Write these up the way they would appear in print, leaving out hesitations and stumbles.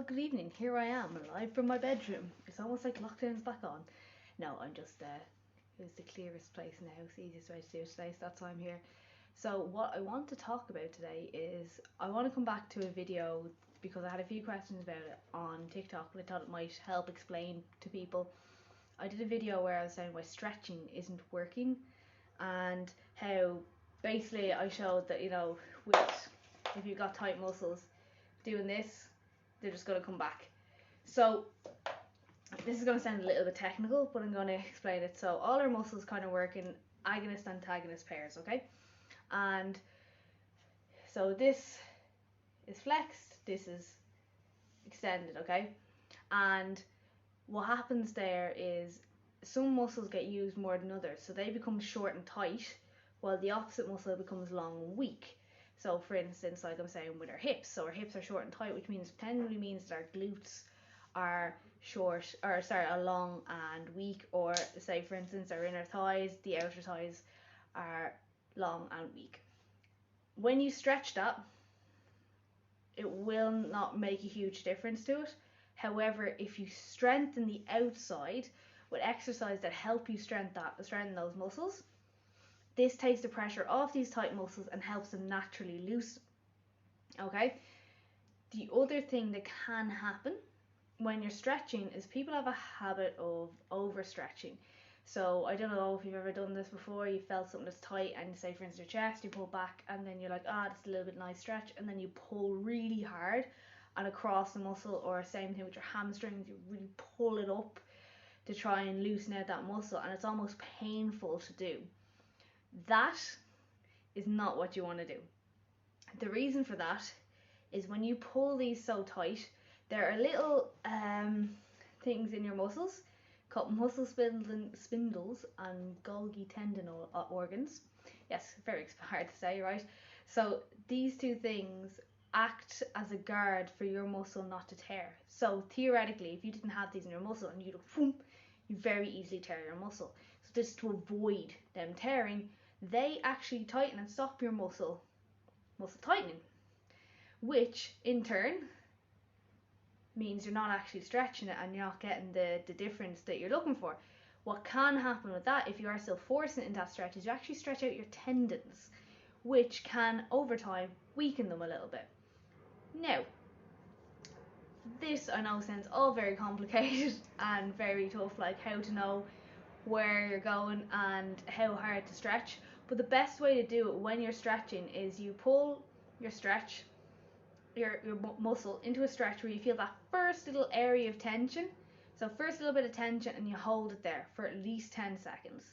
Well, good evening. Here I am, live from my bedroom. It's almost like lockdown's back on. No, I'm just, it's the clearest place in the house, easiest way to do it today, so that's why I'm here. So what I want to talk about today is, I want to come back to a video because I had a few questions about it on TikTok, but I thought it might help explain to people. I did a video where I was saying why stretching isn't working, and how basically I showed that, if you've got tight muscles, doing this, they're just going to come back. So this is going to sound a little bit technical, but I'm going to explain it. So all our muscles kind of work in agonist-antagonist pairs, okay? And so this is flexed, this is extended, okay? And what happens there is some muscles get used more than others, so they become short and tight, while the opposite muscle becomes long and weak. So for instance, like I'm saying with our hips, so our hips are short and tight, which generally means that our glutes are are long and weak, or say for instance our inner thighs, the outer thighs are long and weak. When you stretch that, it will not make a huge difference to it. However, if you strengthen the outside with exercise that help you strengthen those muscles, this takes the pressure off these tight muscles and helps them naturally loosen. Okay? The other thing that can happen when you're stretching is people have a habit of overstretching. So I don't know if you've ever done this before. You felt something that's tight, and say for instance your chest, you pull back, and then you're like, that's a little bit nice stretch, and then you pull really hard and across the muscle, or same thing with your hamstrings, you really pull it up to try and loosen out that muscle, and it's almost painful to do. That is not what you want to do. The reason for that is when you pull these so tight, there are little things in your muscles called muscle spindles and Golgi tendon organs. Yes, very hard to say, right? So these two things act as a guard for your muscle not to tear. So theoretically, if you didn't have these in your muscle and you very easily tear your muscle. So just to avoid them tearing, they actually tighten and stop your muscle tightening, which in turn means you're not actually stretching it and you're not getting the difference that you're looking for. What can happen with that, if you are still forcing it in that stretch, is you actually stretch out your tendons, which can over time weaken them a little bit. Now, this I know sounds all very complicated and very tough, like how to know where you're going and how hard to stretch, but the best way to do it when you're stretching is you pull your muscle into a stretch where you feel that first little area of tension. So first little bit of tension, and you hold it there for at least 10 seconds.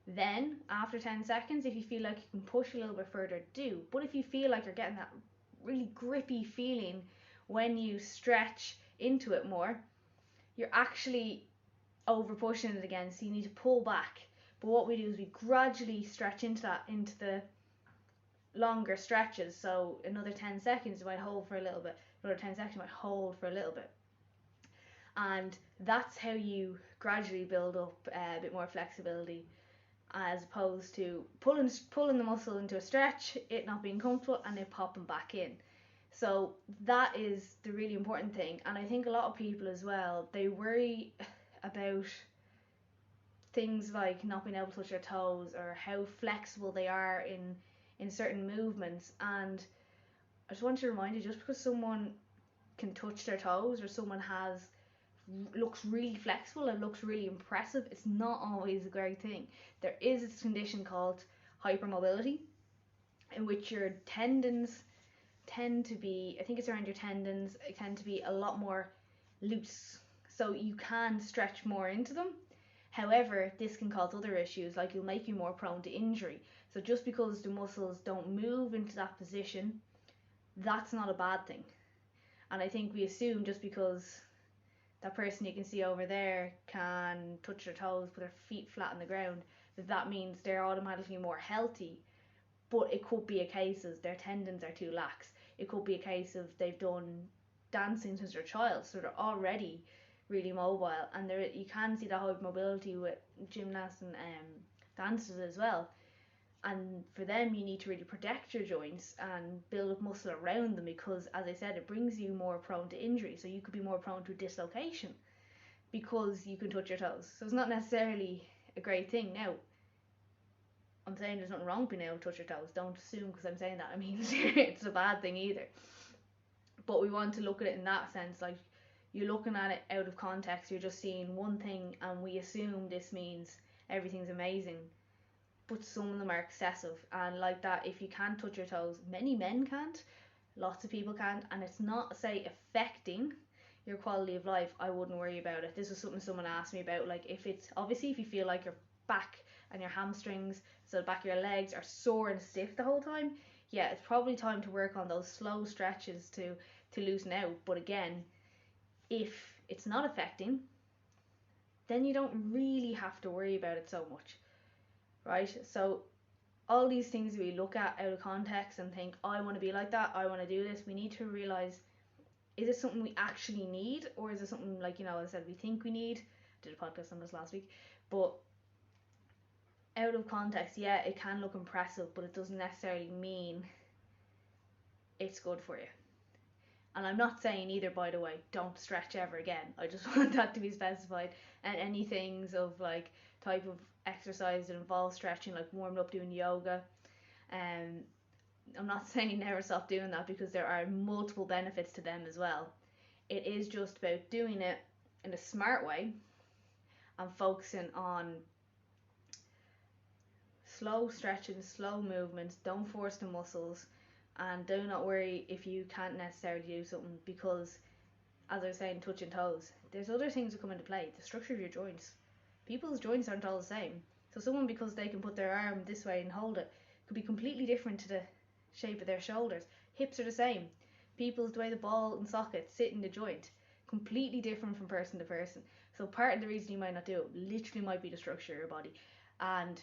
Then after 10 seconds, if you feel like you can push a little bit further, do. But if you feel like you're getting that really grippy feeling when you stretch into it more, you're actually over pushing it again, so you need to pull back. But what we do is we gradually stretch into the longer stretches. So another 10 seconds you might hold for a little bit, another 10 seconds you might hold for a little bit, and that's how you gradually build up a bit more flexibility, as opposed to pulling the muscle into a stretch, it not being comfortable, and it popping back in. So that is the really important thing. And I think a lot of people as well, they worry about things like not being able to touch their toes, or how flexible they are in certain movements. And I just want to remind you, just because someone can touch their toes, or someone looks really flexible and looks really impressive, it's not always a great thing. There is this condition called hypermobility, in which your tendons tend to be, I think it's around your tendons, tend to be a lot more loose, so you can stretch more into them. However, this can cause other issues, like it'll make you more prone to injury. So just because the muscles don't move into that position, that's not a bad thing. And I think we assume just because that person you can see over there can touch their toes, put their feet flat on the ground, that means they're automatically more healthy. But it could be a case of their tendons are too lax. It could be a case of they've done dancing since they're a child, so they're already really mobile. And you can see that hypermobility with gymnasts and dancers as well. And for them, you need to really protect your joints and build up muscle around them, because, as I said, it brings you more prone to injury. So you could be more prone to dislocation because you can touch your toes. So it's not necessarily a great thing. Now, I'm saying there's nothing wrong with being able to touch your toes. Don't assume because I'm saying that I mean it's a bad thing either. But we want to look at it in that sense. Like, you're looking at it out of context. You're just seeing one thing and we assume this means everything's amazing. But some of them are excessive, and like that, if you can't touch your toes, many men can't, lots of people can't, and it's not, say, affecting your quality of life, I wouldn't worry about it. This is something someone asked me about, like, if it's, obviously, if you feel like your back and your hamstrings, so the back of your legs are sore and stiff the whole time, yeah, it's probably time to work on those slow stretches to loosen out. But again, if it's not affecting, then you don't really have to worry about it so much. Right? So all these things we look at out of context and think, I want to be like that, I want to do this, we need to realize, is it something we actually need, or is it something, like, as I said, we think we need? Did a podcast on this last week. But out of context, yeah, it can look impressive, but it doesn't necessarily mean it's good for you. And I'm not saying either, by the way, don't stretch ever again. I just want that to be specified. And any things of, like, type of exercise that involves stretching, like warming up doing yoga, I'm not saying never stop doing that, because there are multiple benefits to them as well. It is just about doing it in a smart way and focusing on slow stretching, slow movements. Don't force the muscles, and do not worry if you can't necessarily do something, because, as I was saying, touching toes, there's other things that come into play. The structure of your joints. People's joints aren't all the same. So someone, because they can put their arm this way and hold it, could be completely different to the shape of their shoulders. Hips are the same. People's, the way the ball and socket sit in the joint, completely different from person to person. So part of the reason you might not do it literally might be the structure of your body. And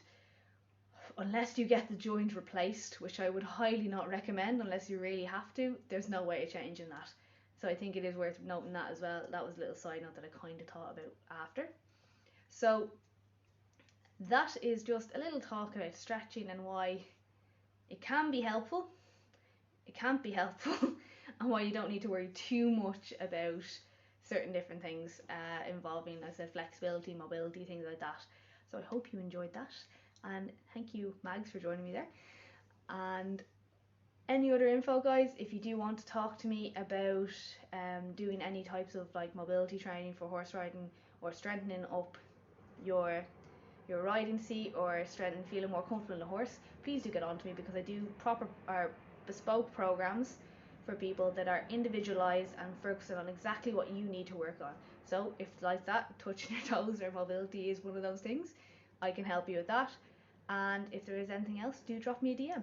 unless you get the joint replaced, which I would highly not recommend unless you really have to, there's no way of changing that. So I think it is worth noting that as well. That was a little side note that I kind of thought about after. So that is just a little talk about stretching and why it can be helpful, it can't be helpful, and why you don't need to worry too much about certain different things involving, as I said, flexibility, mobility, things like that. So I hope you enjoyed that, and thank you, Mags, for joining me there. And any other info, guys, if you do want to talk to me about doing any types of, like, mobility training for horse riding, or strengthening up your riding seat, or strengthening, feeling more comfortable in a horse, please do get on to me, because I do proper or bespoke programs for people that are individualized and focusing on exactly what you need to work on. So if, like that, touching your toes or mobility is one of those things, I can help you with that. And if there is anything else, do drop me a DM.